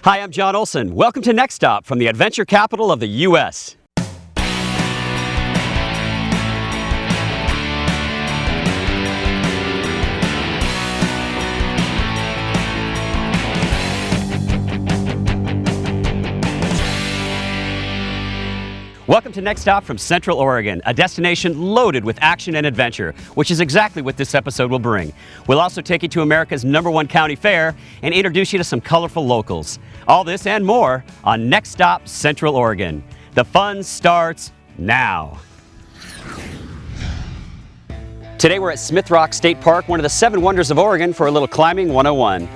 Hi, I'm John Olson. Welcome to Next Stop from the adventure capital of the U.S. Welcome to Next Stop from Central Oregon, a destination loaded with action and adventure, which is exactly what this episode will bring. We'll also take you to America's #1 county fair and introduce you to some colorful locals. All this and more on Next Stop Central Oregon. The fun starts now. Today we're at Smith Rock State Park, one of the 7 wonders of Oregon, for a little climbing 101.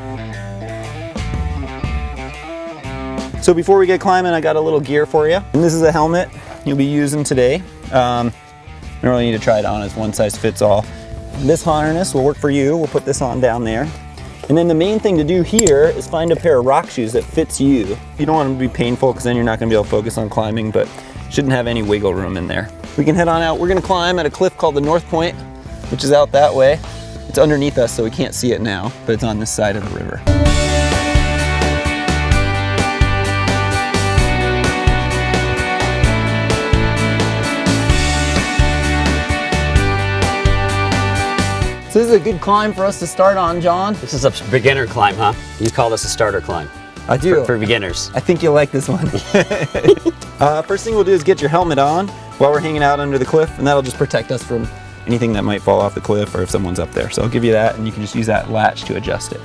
So before we get climbing, I got a little gear for you. And this is a helmet you'll be using today. You don't really need to try it on, it's one size fits all. This harness will work for you. We'll put this on down there. And then the main thing to do here is find a pair of rock shoes that fits you. You don't want them to be painful because then you're not gonna be able to focus on climbing, but shouldn't have any wiggle room in there. We can head on out. We're gonna climb at a cliff called the North Point, which is out that way. It's underneath us, so we can't see it now, but it's on this side of the river. So this is a good climb for us to start on, John. This is a beginner climb, huh? You call this a starter climb? I do. For beginners. I think you'll like this one. First thing we'll do is get your helmet on while we're hanging out under the cliff, and that'll just protect us from anything that might fall off the cliff or if someone's up there. So I'll give you that, and you can just use that latch to adjust it.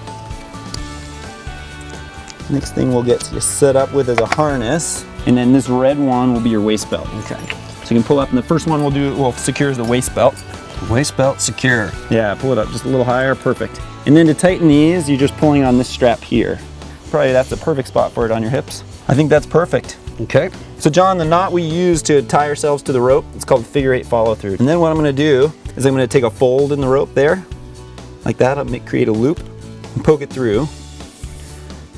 Next thing we'll get you set up with is a harness, and then this red one will be your waist belt. Okay. So you can pull up, and the first one we'll secure is the waist belt. Waist belt secure. Yeah, pull it up just a little higher, perfect. And then to tighten these, you're just pulling on this strap here. Probably that's the perfect spot for it on your hips. I think that's perfect. Okay. So John, the knot we use to tie ourselves to the rope, it's called figure 8 follow through. And then what I'm gonna do is I'm gonna take a fold in the rope there, like that. I'll create a loop and poke it through.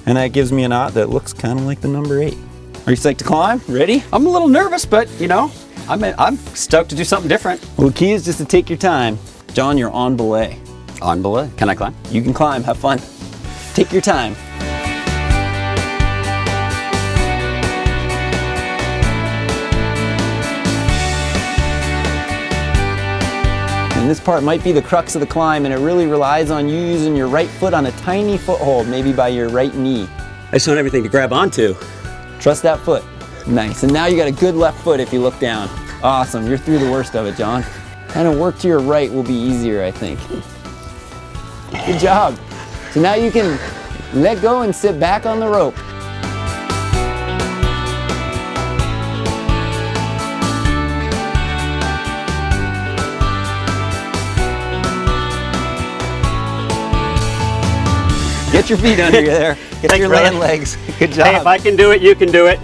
And that gives me a knot that looks kind of like the number 8. Are you psyched to climb? Ready? I'm a little nervous, but you know, I'm stoked to do something different. Well, the key is just to take your time. John, you're on belay. On belay. Can I climb? You can climb, have fun. Take your time. And this part might be the crux of the climb, and it really relies on you using your right foot on a tiny foothold, maybe by your right knee. I just want everything to grab onto. Trust that foot. Nice. And now you got a good left foot if you look down. Awesome. You're through the worst of it, John. Kind of work to your right will be easier, I think. Good job. So now you can let go and sit back on the rope. Get your feet under you there. Get your land legs. Good job. Hey, if I can do it, you can do it.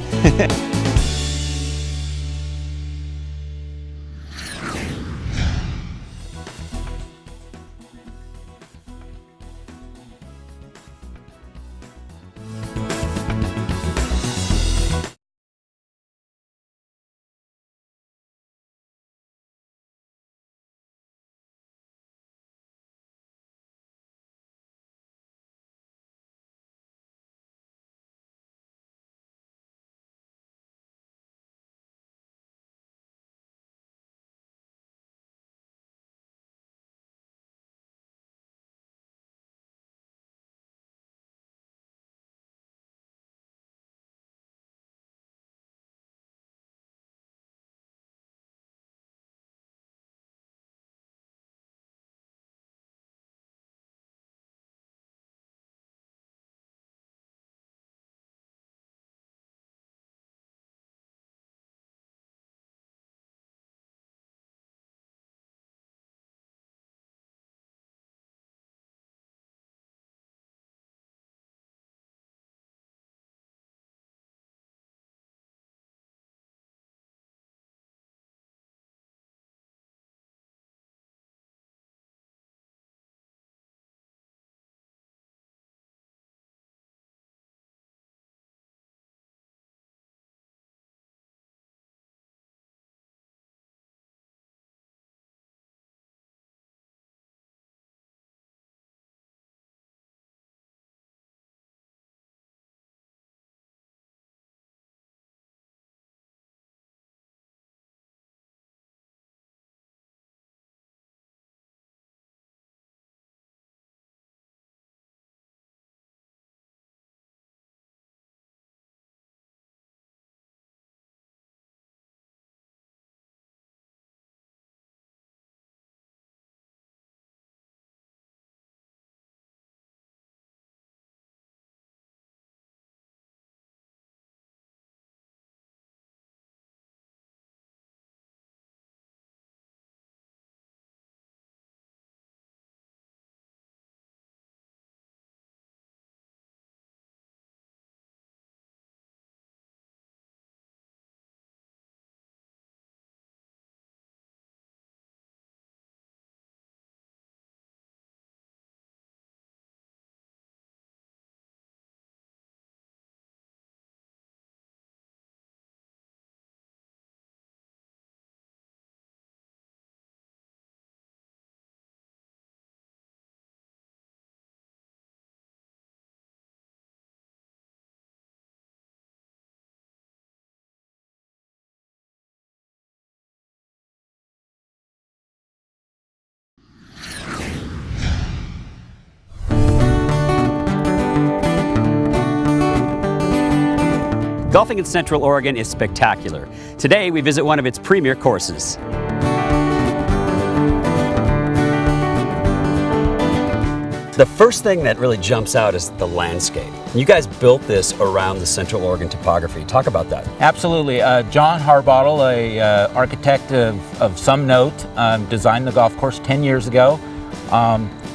Golfing in Central Oregon is spectacular. Today, we visit one of its premier courses. The first thing that really jumps out is the landscape. You guys built this around the Central Oregon topography. Talk about that. Absolutely. John Harbottle, a architect of some note, designed the golf course 10 years ago.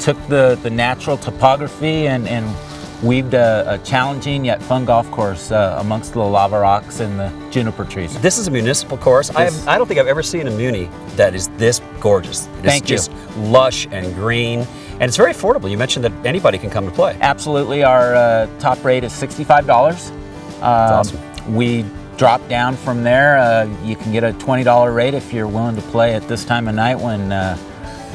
Took the natural topography and weaved a challenging yet fun golf course amongst the lava rocks and the juniper trees. This is a municipal course. I don't think I've ever seen a muni that is this gorgeous. Thank you. Just lush and green. And it's very affordable. You mentioned that anybody can come to play. Absolutely. Our top rate is $65. That's awesome. We drop down from there. You can get a $20 rate if you're willing to play at this time of night when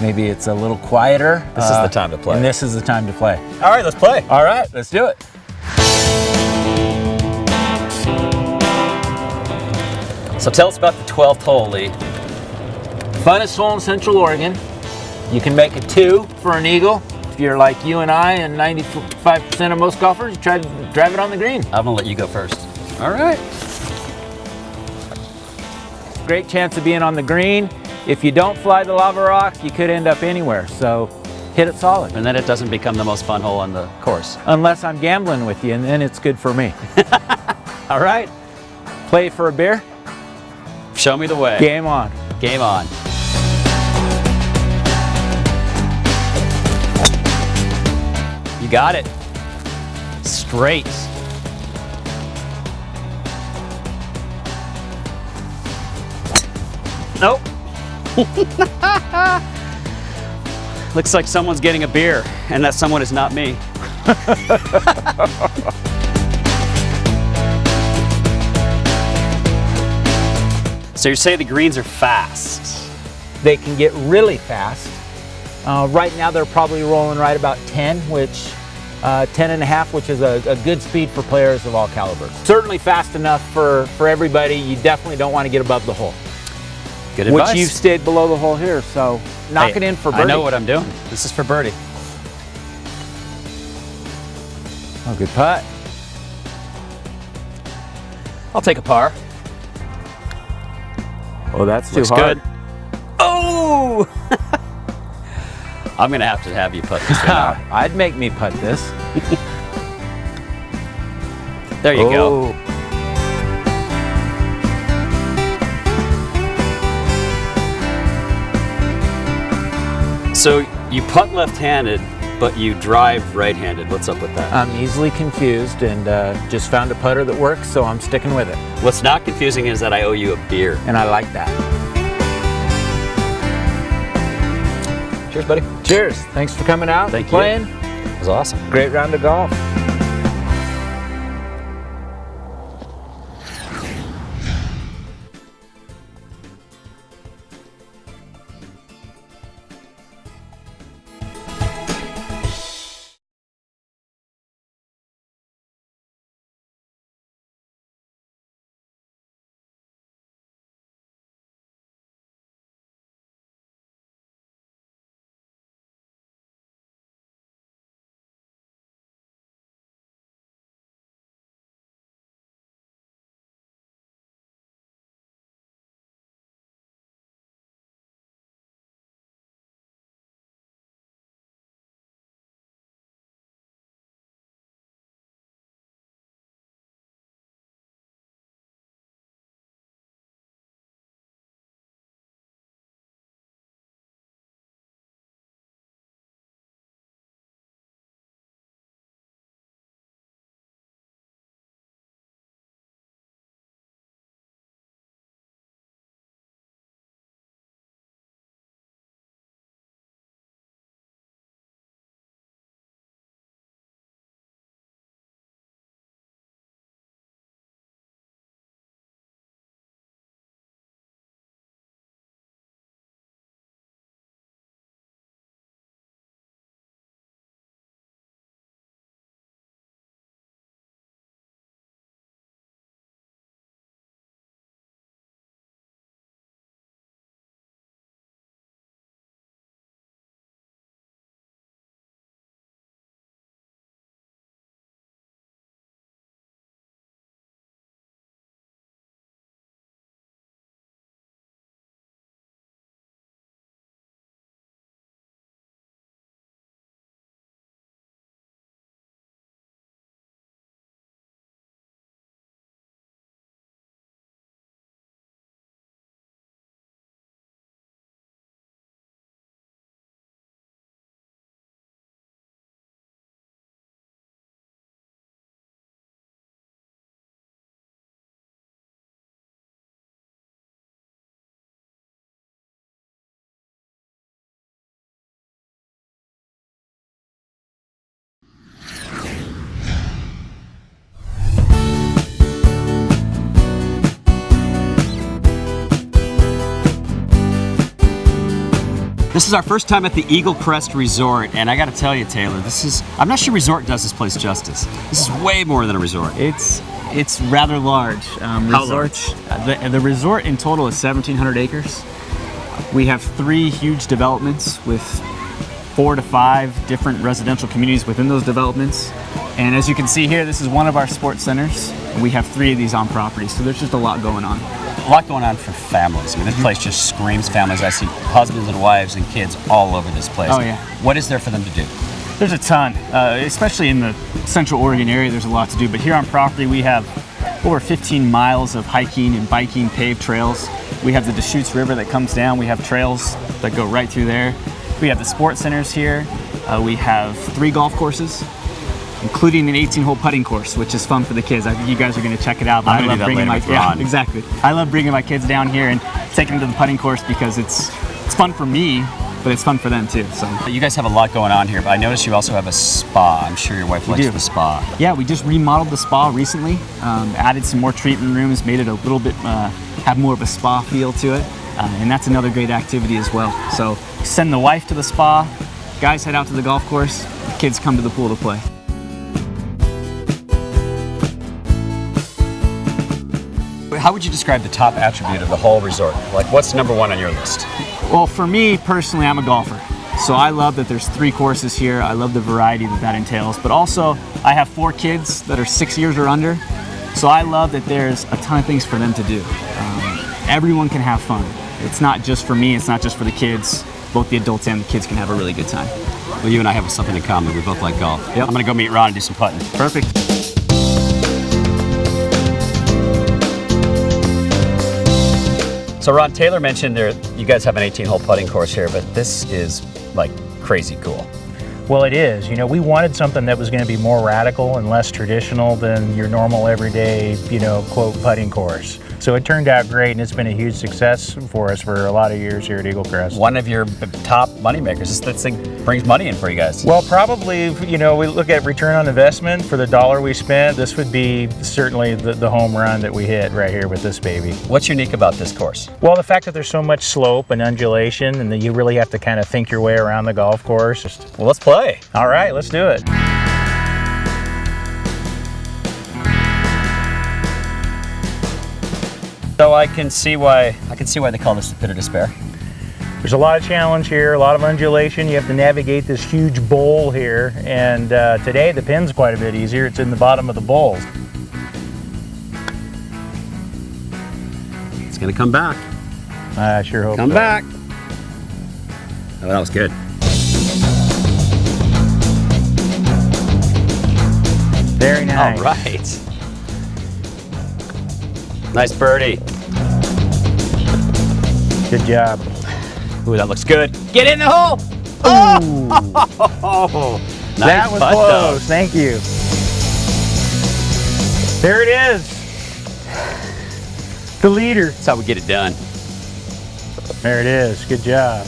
maybe it's a little quieter. This is the time to play. And this is the time to play. All right, let's play. All right, let's do it. So tell us about the 12th hole, Lee. Funnest hole in Central Oregon. You can make a 2 for an eagle. If you're like you and I and 95% of most golfers, you try to drive it on the green. I'm gonna let you go first. All right. Great chance of being on the green. If you don't fly the lava rock, you could end up anywhere. So hit it solid. And then it doesn't become the most fun hole on the course. Unless I'm gambling with you, and then it's good for me. All right. Play for a beer. Show me the way. Game on. Game on. You got it. Straight. Nope. Looks like someone's getting a beer, and that someone is not me. So you say the greens are fast. They can get really fast. Right now they're probably rolling right about 10, which 10 and a half, which is a good speed for players of all calibers. Certainly fast enough for everybody. You definitely don't want to get above the hole. Good advice. Which you've stayed below the hole here, so knock it in for birdie. I know what I'm doing. This is for birdie. Oh, good putt. I'll take a par. Oh, that's too Looks hard. good. Oh! I'm gonna have you putt this one out. I'd make me putt this. There you go. So you putt left-handed, but you drive right-handed. What's up with that? I'm easily confused and just found a putter that works, so I'm sticking with it. What's not confusing is that I owe you a beer. And I like that. Cheers, buddy. Cheers. Thanks for coming out and playing. It was awesome. Great round of golf. This is our first time at the Eagle Crest Resort, and I gotta tell you, Taylor, I'm not sure resort does this place justice. This is way more than a resort. It's rather large. How large? The resort in total is 1,700 acres. We have 3 huge developments with 4 to 5 different residential communities within those developments. And as you can see here, this is one of our sports centers. And we have 3 of these on property, so there's just a lot going on. A lot going on for families. I mean, this place just screams families. I see husbands and wives and kids all over this place. Oh, yeah. What is there for them to do? There's a ton, especially in the Central Oregon area, there's a lot to do. But here on property, we have over 15 miles of hiking and biking paved trails. We have the Deschutes River that comes down. We have trails that go right through there. We have the sports centers here. We have 3 golf courses, including an 18-hole putting course, which is fun for the kids. I think you guys are going to check it out. I'm going to do that later with Ron. Exactly. I love bringing my kids down here and taking them to the putting course because it's fun for me, but it's fun for them too. So you guys have a lot going on here, but I noticed you also have a spa. I'm sure your wife likes the spa. Yeah, we just remodeled the spa recently, added some more treatment rooms, made it a little bit, have more of a spa feel to it. And that's another great activity as well. So send the wife to the spa, guys head out to the golf course, the kids come to the pool to play. How would you describe the top attribute of the whole resort? Like, what's number 1 on your list? Well, for me personally, I'm a golfer. So I love that there's 3 courses here. I love the variety that entails. But also, I have 4 kids that are 6 years or under. So I love that there's a ton of things for them to do. Everyone can have fun. It's not just for me, it's not just for the kids. Both the adults and the kids can have a really good time. Well, you and I have something in common. We both like golf. Yep. I'm going to go meet Ron and do some putting. Perfect. So Ron, Taylor mentioned you guys have an 18-hole putting course here, but this is like crazy cool. Well, it is. You know, we wanted something that was going to be more radical and less traditional than your normal everyday, quote, putting course. So it turned out great, and it's been a huge success for us for a lot of years here at Eagle Crest. One of your top money makers. This thing brings money in for you guys. Well, probably, we look at return on investment for the dollar we spent. This would be certainly the home run that we hit right here with this baby. What's unique about this course? Well, the fact that there's so much slope and undulation, and that you really have to kind of think your way around the golf course. Well, let's play. All right, let's do it. So I can see why they call this the pit of despair. There's a lot of challenge here, a lot of undulation. You have to navigate this huge bowl here, and today the pin's quite a bit easier. It's in the bottom of the bowl. It's gonna come back. I sure hope Come so. back. Oh, that was good. Very nice. All right. Nice birdie. Good job. Ooh, that looks good. Get in the hole. Oh, nice That was putt, close. though. Thank you. There it is. The leader. That's how we get it done. There it is. Good job.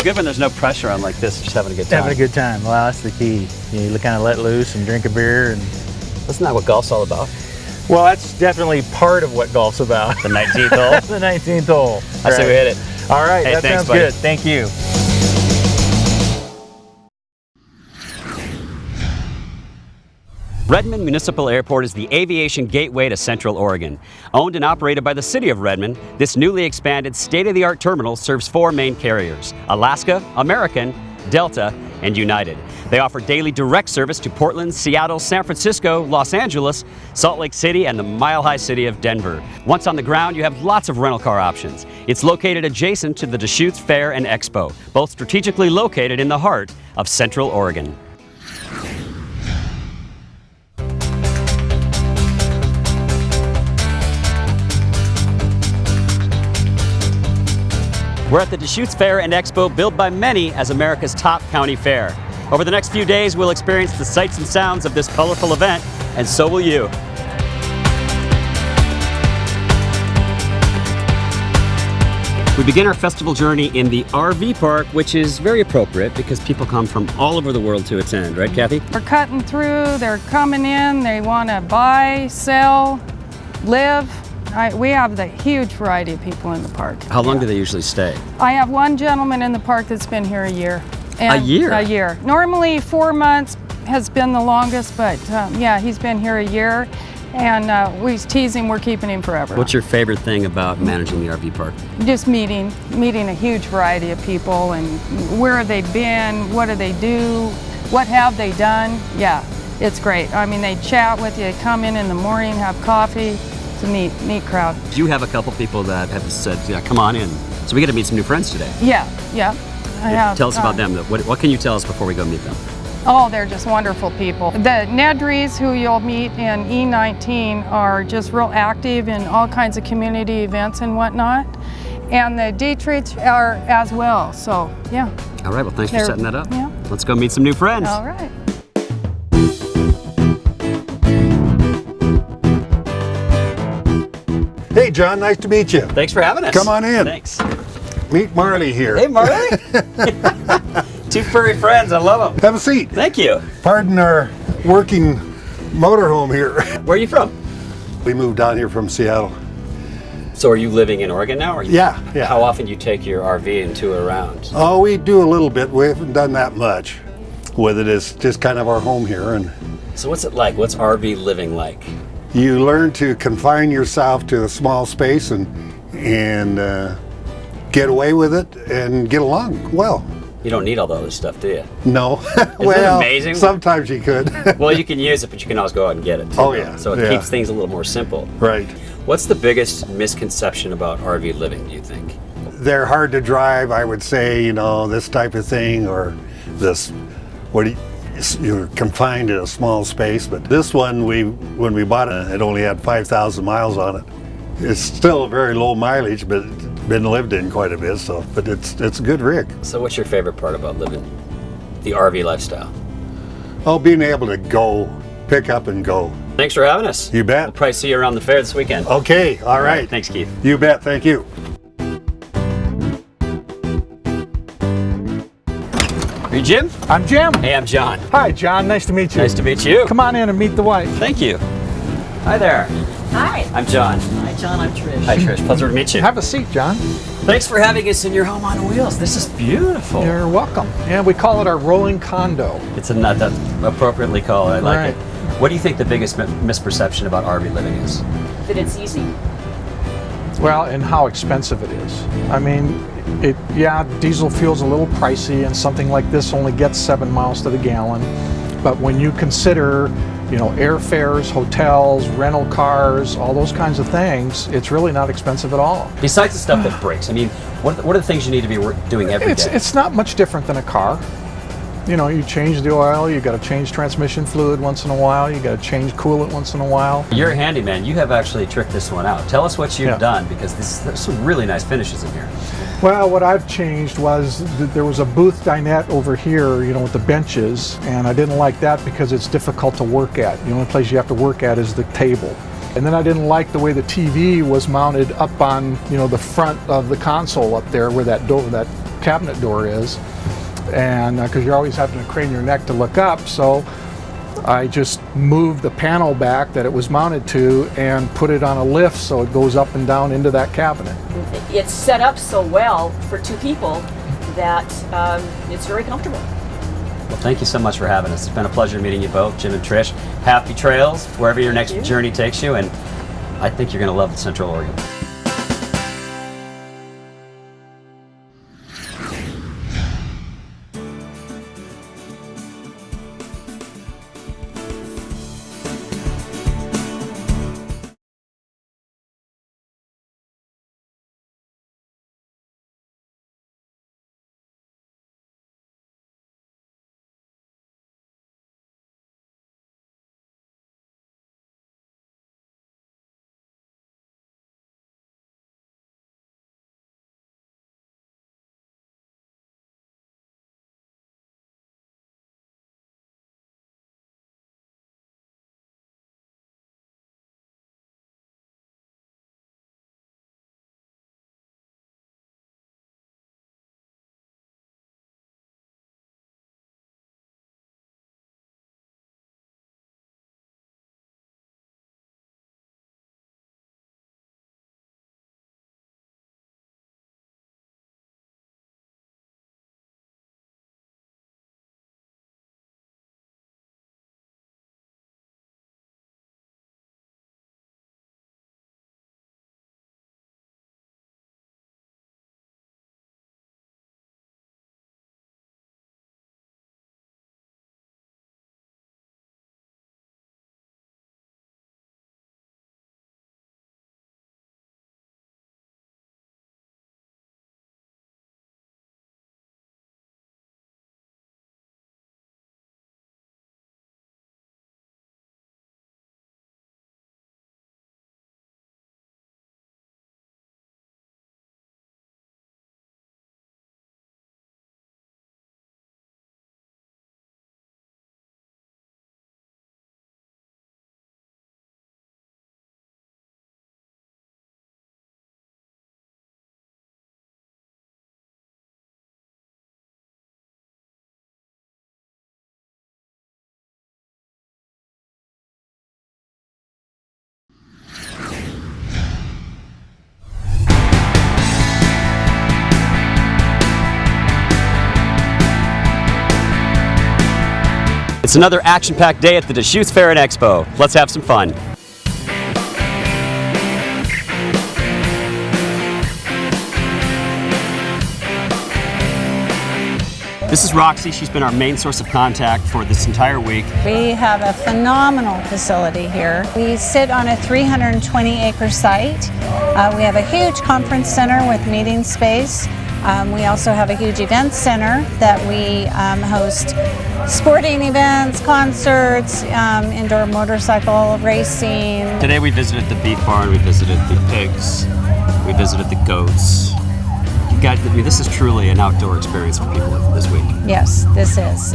Good when there's no pressure on like this, just having a good time. Having a good time. Well, that's the key. You kind of let loose and drink a beer. And Isn't that what golf's all about? well, that's definitely part of what golf's about. The 19th hole? The 19th hole. I say we hit it. All right, Hey, that thanks, sounds buddy. good. Thank you. Redmond Municipal Airport is the aviation gateway to Central Oregon. Owned and operated by the City of Redmond, this newly expanded state-of-the-art terminal serves 4 main carriers: Alaska, American, Delta, and United. They offer daily direct service to Portland, Seattle, San Francisco, Los Angeles, Salt Lake City, and the mile-high city of Denver. Once on the ground, you have lots of rental car options. It's located adjacent to the Deschutes Fair and Expo, both strategically located in the heart of Central Oregon. We're at the Deschutes Fair and Expo, billed by many as America's top county fair. Over the next few days, we'll experience the sights and sounds of this colorful event, and so will you. We begin our festival journey in the RV park, which is very appropriate because people come from all over the world to attend, right, Kathy? They're cutting through, they're coming in, they want to buy, sell, live. We have the huge variety of people in the park. How long do they usually stay? I have one gentleman in the park that's been here a year. A year? A year. Normally 4 months has been the longest, but yeah, he's been here a year. And we tease him, we're keeping him forever. What's your favorite thing about managing the RV park? Just meeting a huge variety of people, and where have they been, what do they do, what have they done. Yeah, it's great. I mean, they chat with you, come in the morning, have coffee. It's a neat crowd. You have a couple people that have said, yeah, come on in. So we get to meet some new friends today. Yeah. I have. Tell us about them. What can you tell us before we go meet them? Oh, they're just wonderful people. The Nedries, who you'll meet in E19, are just real active in all kinds of community events and whatnot. And the Dietrichs are as well, so yeah. All right, well, thanks for setting that up. Yeah. Let's go meet some new friends. All right. Hey, John, nice to meet you. Thanks for having us. Come on in. Thanks. Meet Marley here. Hey, Marley. Two furry friends, I love them. Have a seat. Thank you. Pardon our working motorhome here. Where are you from? We moved down here from Seattle. So are you living in Oregon now? Or Yeah. How often do you take your RV and tour around? Oh, we do a little bit. We haven't done that much with it. It's just kind of our home here. And So what's it like? What's RV living like? you learn to confine yourself to a small space and get away with it and get along well. You don't need all the other stuff, do you? No. Isn't Well, it amazing? sometimes you could. Well, you can use it, but you can always go out and get it too. Oh, yeah. So it Yeah. keeps things a little more simple. Right. What's the biggest misconception about RV living, do you think? They're hard to drive, I would say, you know, this type of thing, or this, you're confined in a small space. But this one, when we bought it only had 5,000 miles on it. It's still a very low mileage, but it's been lived in quite a bit, so, but it's a good rig. So what's your favorite part about living the RV lifestyle? Oh, being able to go, pick up and go. Thanks for having us. You bet. We'll probably see you around the fair this weekend. Okay, all right. Thanks, Keith. You bet, thank you. Are you Jim? I'm Jim. Hey, I'm John. Hi, John. Nice to meet you. Nice to meet you. Come on in and meet the wife. Thank you. Hi there. Hi. I'm John. Hi, John. I'm Trish. Hi, Trish. Pleasure to meet you. Have a seat, John. Thanks for having us in your home on wheels. This is beautiful. You're welcome. Yeah, we call it our rolling condo. It's not that appropriately called. I like Right. it. What do you think the biggest misperception about RV living is? That it's easy. Well, and how expensive it is. I mean, diesel fuel's a little pricey, and something like this only gets 7 miles to the gallon. But when you consider, airfares, hotels, rental cars, all those kinds of things, it's really not expensive at all. Besides the stuff that breaks, I mean, what are the things you need to be doing every day? It's not much different than a car. You change the oil, you got to change transmission fluid once in a while, you got to change coolant once in a while. You're a handyman. You have actually tricked this one out. Tell us what you've Yeah. done, because there's some really nice finishes in here. Well, what I've changed was there was a booth dinette over here, with the benches, and I didn't like that because it's difficult to work at. The only place you have to work at is the table. And then I didn't like the way the TV was mounted up on, the front of the console up there where that cabinet door is. And because you're always having to crane your neck to look up, so I just moved the panel back that it was mounted to and put it on a lift so it goes up and down into that cabinet. It's set up so well for two people that it's very comfortable. Well, thank you so much for having us. It's been a pleasure meeting you both, Jim and Trish. Happy trails wherever your next journey takes you, and I think you're going to love Central Oregon. It's another action-packed day at the Deschutes Fair and Expo. Let's have some fun. This is Roxy. She's been our main source of contact for this entire week. We have a phenomenal facility here. We sit on a 320-acre site. We have a huge conference center with meeting space. We also have a huge event center that we host sporting events, concerts, indoor motorcycle racing. Today we visited the beef barn, we visited the pigs, we visited the goats. You guys, I mean, this is truly an outdoor experience for people this week. Yes, this is.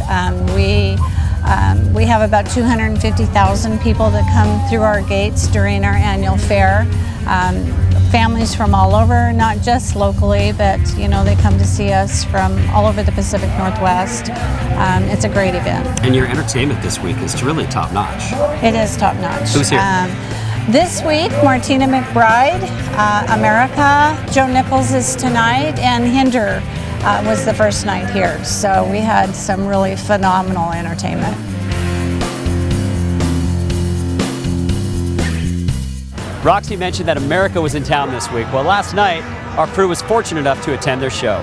We have about 250,000 people that come through our gates during our annual fair. Families from all over, not just locally, but you know, they come to see us from all over the Pacific Northwest. It's a great event. And your entertainment this week is really top notch. It is top notch. Who's here? This week, Martina McBride, America, Joe Nichols is tonight, and Hinder was the first night here. So we had some really phenomenal entertainment. Roxy mentioned that America was in town this week. Well, last night, our crew was fortunate enough to attend their show.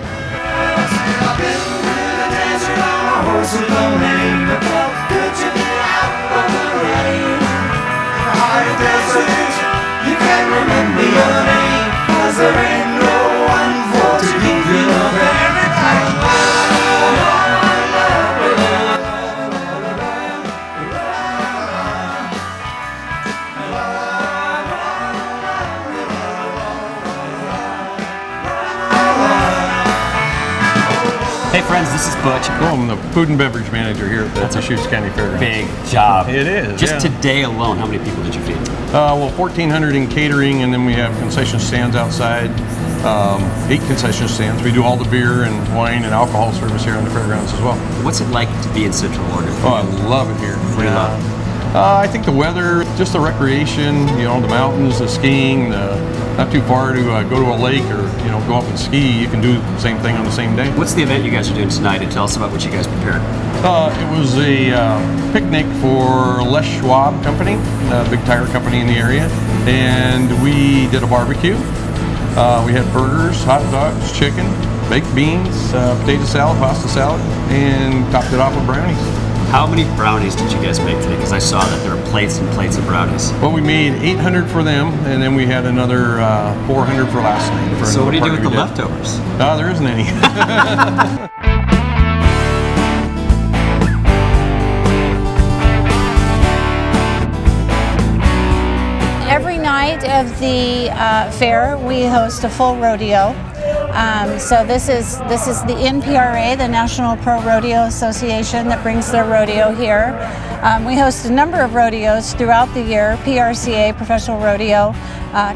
Hey friends, this is Butch. Well, I'm the food and beverage manager here at the Deschutes County Fairgrounds. Big job. It is. Just today alone, how many people did you feed? Well, 1,400 in catering, and then we have concession stands outside. 8 concession stands. We do all the beer and wine and alcohol service here on the fairgrounds as well. What's it like to be in Central Oregon? Oh, I love it here. What do you love? I think the weather, just the recreation, you know, the mountains, the skiing, not too far to go to a lake or, you know, go up and ski. You can do the same thing on the same day. What's the event you guys are doing tonight, and tell us about what you guys prepared? It was a picnic for Les Schwab Company, a big tire company in the area, and we did a barbecue. We had burgers, hot dogs, chicken, baked beans, potato salad, pasta salad, and topped it off with brownies. How many brownies did you guys make today? Because I saw that there were plates and plates of brownies. Well, we made 800 for them, and then we had another 400 for last night. So what do you do with the leftovers? There isn't any. Every night of the fair, we host a full rodeo. So this is the NPRA, the National Pro Rodeo Association, that brings their rodeo here. We host a number of rodeos throughout the year. PRCA, Professional Rodeo,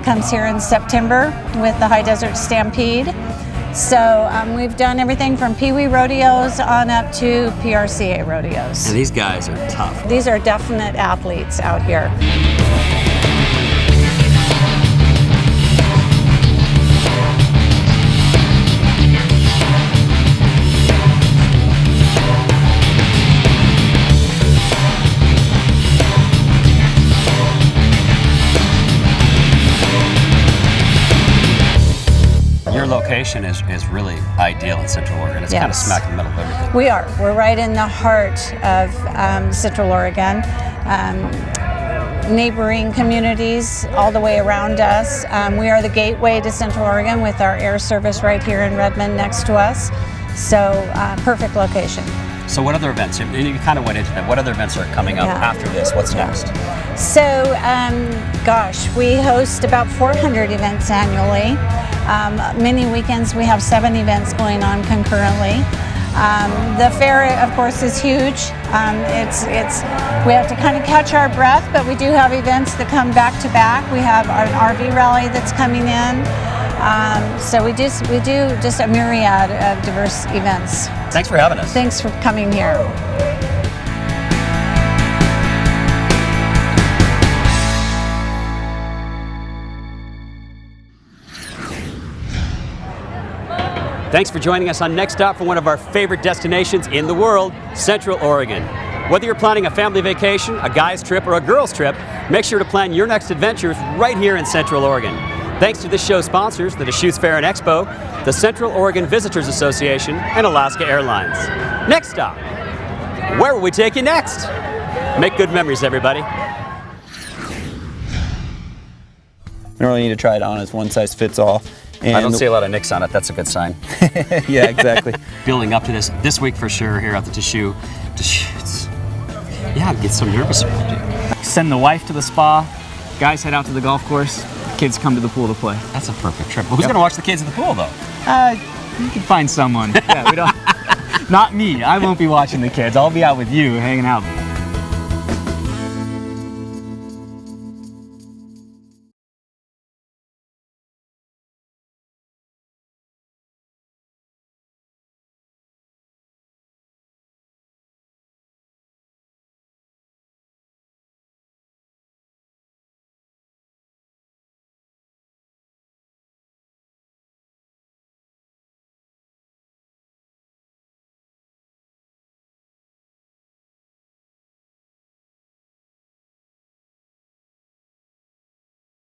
comes here in September with the High Desert Stampede. So we've done everything from Pee Wee rodeos on up to PRCA rodeos. And these guys are tough. These are definite athletes out here. Your location is really ideal in Central Oregon. It's kind of smack in the middle of everything. We are. We're right in the heart of Central Oregon. Neighboring communities all the way around us. We are the gateway to Central Oregon with our air service right here in Redmond next to us. So perfect location. So what other events, and you kind of went into that, what other events are coming up after this? What's next? So, gosh, we host about 400 events annually. Many weekends we have 7 events going on concurrently. The fair, of course, is huge. We have to kind of catch our breath, but we do have events that come back to back. We have an RV rally that's coming in. So we do just a myriad of diverse events. Thanks for having us. Thanks for coming here. Thanks for joining us on Next Stop for one of our favorite destinations in the world, Central Oregon. Whether you're planning a family vacation, a guy's trip, or a girl's trip, make sure to plan your next adventures right here in Central Oregon. Thanks to this show's sponsors, the Deschutes Fair and Expo, the Central Oregon Visitors Association, and Alaska Airlines. Next stop, where will we take you next? Make good memories, everybody. You don't really need to try it on as one size fits all. And I don't see a lot of nicks on it. That's a good sign. Yeah, exactly. Building up to this week for sure here at the Deschutes. Yeah, I'd get so nervous around you. Send the wife to the spa, guys head out to the golf course, kids come to the pool to play. That's a perfect trip. Who's going to watch the kids at the pool, though? You can find someone. Yeah, we don't. Not me. I won't be watching the kids. I'll be out with you, hanging out.